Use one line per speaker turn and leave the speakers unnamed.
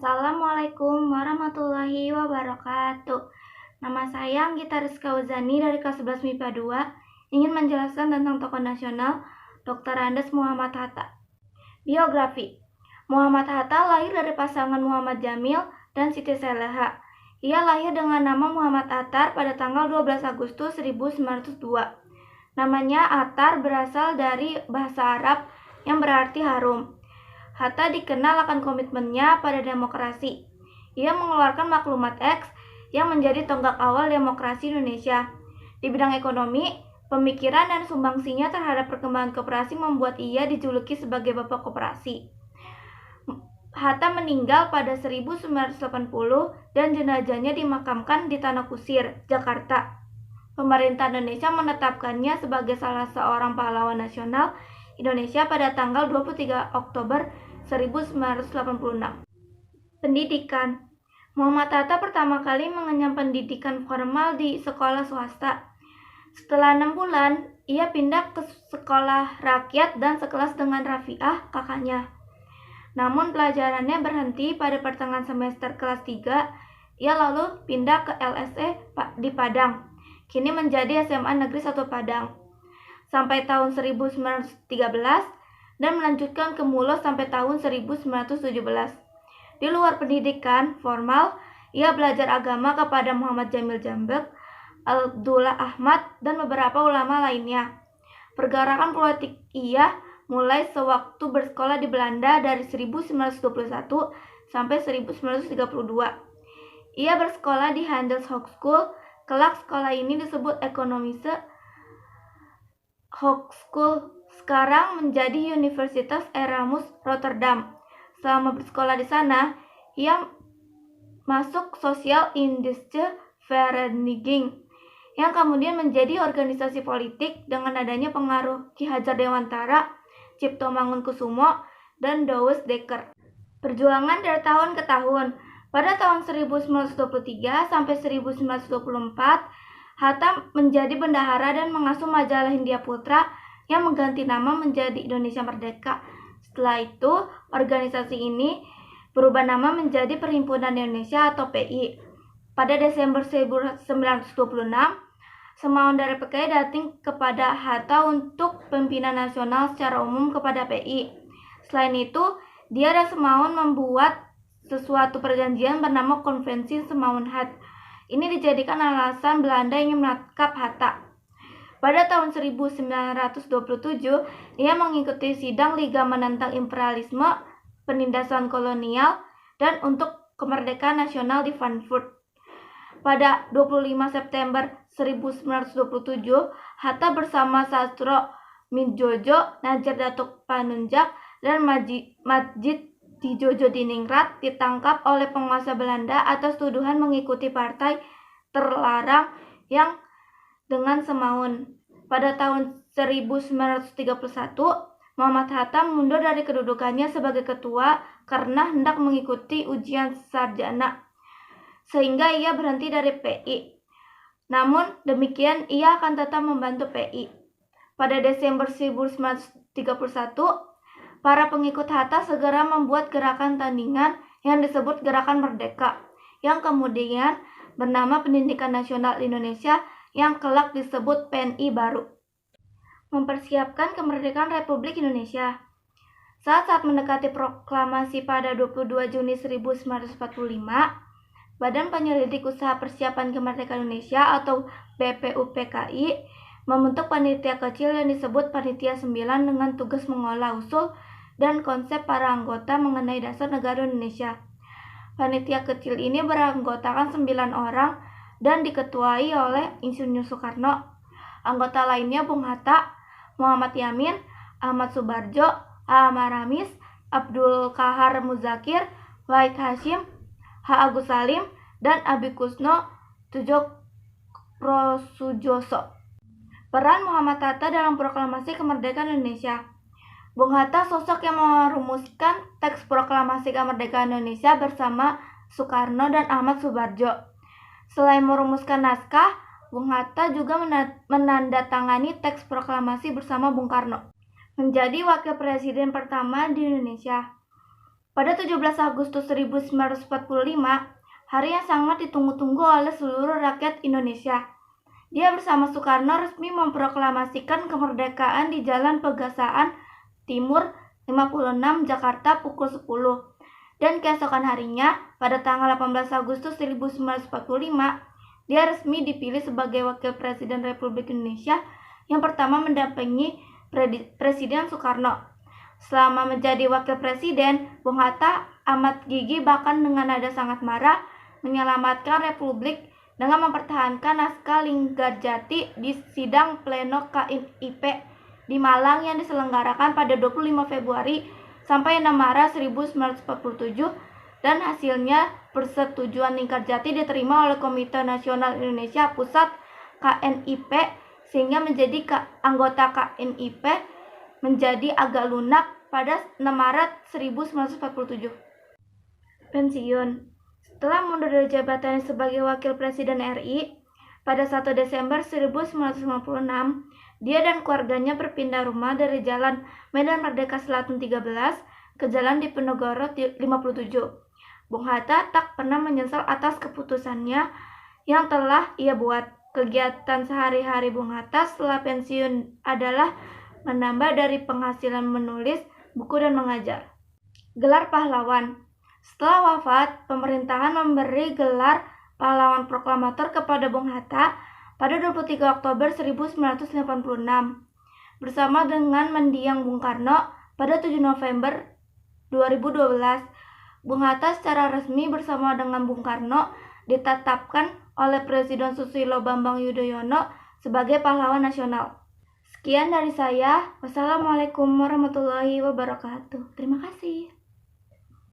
Assalamualaikum warahmatullahi wabarakatuh. Nama saya Anggita Rizka Uzani dari kelas 11 MIPA 2, ingin menjelaskan tentang tokoh nasional Dr. Andes Muhammad Hatta. Biografi. Muhammad Hatta lahir dari pasangan Muhammad Jamil dan Siti Saleha. Ia lahir dengan nama Muhammad Attar pada tanggal 12 Agustus 1902. Namanya Attar berasal dari bahasa Arab yang berarti harum. Hatta dikenal akan komitmennya pada demokrasi. Ia mengeluarkan Maklumat X yang menjadi tonggak awal demokrasi Indonesia. Di bidang ekonomi, pemikiran dan sumbangsinya terhadap perkembangan koperasi membuat ia dijuluki sebagai Bapak Koperasi. Hatta meninggal pada 1980 dan jenazahnya dimakamkan di Tanah Kusir, Jakarta. Pemerintah Indonesia menetapkannya sebagai salah seorang pahlawan nasional Indonesia pada tanggal 23 Oktober 1986. Pendidikan. Muhammad Hatta pertama kali mengenyam pendidikan formal di sekolah swasta. Setelah 6 bulan, ia pindah ke sekolah rakyat dan sekelas dengan Rafiah, kakaknya. Namun pelajarannya berhenti pada pertengahan semester kelas 3. Ia lalu pindah ke LSE di Padang, kini menjadi SMA Negeri 1 Padang, sampai tahun 1913 dan melanjutkan ke Mulos sampai tahun 1917. Di luar pendidikan formal, ia belajar agama kepada Muhammad Jamil Jambek, Abdullah Ahmad, dan beberapa ulama lainnya. Pergerakan politik ia mulai sewaktu bersekolah di Belanda dari 1921 sampai 1932. Ia bersekolah di Handelshogeschool. Kelak sekolah ini disebut Ekonomische Hogeschool, sekarang menjadi Universitas Erasmus Rotterdam. Selama bersekolah di sana, ia masuk Social Indische Vereniging, yang kemudian menjadi organisasi politik dengan adanya pengaruh Ki Hajar Dewantara, Cipto Mangunkusumo, dan Douwe Dekker. Perjuangan dari tahun ke tahun. Pada tahun 1923 sampai 1924, Hatta menjadi bendahara dan mengasuh majalah Hindia Putra yang mengganti nama menjadi Indonesia Merdeka. Setelah itu, organisasi ini berubah nama menjadi Perhimpunan Indonesia atau PI. Pada Desember 1926, semohon dari PKI datang kepada Hatta untuk pimpinan nasional secara umum kepada PI. Selain itu, dia dan semohon membuat sesuatu perjanjian bernama Konvensi Semohon-Hatt. Ini dijadikan alasan Belanda ingin menangkap Hatta. Pada tahun 1927, ia mengikuti sidang Liga Menentang Imperialisme, Penindasan Kolonial, dan untuk Kemerdekaan Nasional di Frankfurt. Pada 25 September 1927, Hatta bersama Sastro Midjojo, Najar Datuk Panunjak, dan Majid Dijojo Diningrat ditangkap oleh penguasa Belanda atas tuduhan mengikuti partai terlarang yang dengan semohon. Pada tahun 1931, Muhammad Hatta mundur dari kedudukannya sebagai ketua karena hendak mengikuti ujian sarjana, sehingga ia berhenti dari PI. Namun demikian, ia akan tetap membantu PI. Pada Desember 1931, para pengikut Hatta segera membuat gerakan tandingan yang disebut Gerakan Merdeka, yang kemudian bernama Pendidikan Nasional Indonesia yang kelak disebut PNI baru. Mempersiapkan kemerdekaan Republik Indonesia. Saat mendekati proklamasi pada 22 Juni 1945, Badan Penyelidik Usaha Persiapan Kemerdekaan Indonesia atau BPUPKI membentuk panitia kecil yang disebut Panitia 9 dengan tugas mengolah usul dan konsep para anggota mengenai dasar negara Indonesia. Panitia kecil ini beranggotakan 9 orang dan diketuai oleh Insinyur Soekarno. Anggota lainnya Bung Hatta, Muhammad Yamin, Ahmad Subarjo, Ahmad Ramis, Abdul Kahar Muzakir, Wahid Hashim, H. Agus Salim, dan Abi Kusno Tjokrosujoso. Peran Muhammad Hatta dalam proklamasi kemerdekaan Indonesia. Bung Hatta sosok yang merumuskan teks proklamasi kemerdekaan Indonesia bersama Soekarno dan Ahmad Subarjo. Selain merumuskan naskah, Bung Hatta juga menandatangani teks proklamasi bersama Bung Karno. Menjadi wakil presiden pertama di Indonesia. Pada 17 Agustus 1945, hari yang sangat ditunggu-tunggu oleh seluruh rakyat Indonesia. Dia bersama Soekarno resmi memproklamasikan kemerdekaan di Jalan Pegasaan Timur 56 Jakarta pukul 10. Dan keesokan harinya, pada tanggal 18 Agustus 1945, dia resmi dipilih sebagai Wakil Presiden Republik Indonesia yang pertama mendampingi Presiden Soekarno. Selama menjadi Wakil Presiden, Bung Hatta amat gigih bahkan dengan nada sangat marah menyelamatkan Republik dengan mempertahankan naskah Linggarjati di sidang pleno KNIP di Malang yang diselenggarakan pada 25 Februari sampai 6 Maret 1947 dan hasilnya persetujuan Linggarjati diterima oleh Komite Nasional Indonesia Pusat KNIP sehingga menjadi anggota KNIP menjadi agak lunak pada 6 Maret 1947. Pensiun. Setelah mundur dari jabatannya sebagai Wakil Presiden RI, pada 1 Desember 1956, dia dan keluarganya berpindah rumah dari Jalan Medan Merdeka Selatan 13 ke Jalan Diponegoro 57. Bung Hatta tak pernah menyesal atas keputusannya yang telah ia buat. Kegiatan sehari-hari Bung Hatta setelah pensiun adalah menambah dari penghasilan menulis buku dan mengajar. Gelar pahlawan. Setelah wafat, pemerintahan memberi gelar pahlawan proklamator kepada Bung Hatta pada 23 Oktober 1986 bersama dengan mendiang Bung Karno pada 7 November 2012. Bung Hatta secara resmi bersama dengan Bung Karno ditetapkan oleh Presiden Susilo Bambang Yudhoyono sebagai pahlawan nasional. Sekian dari saya. Wassalamualaikum warahmatullahi wabarakatuh. Terima kasih.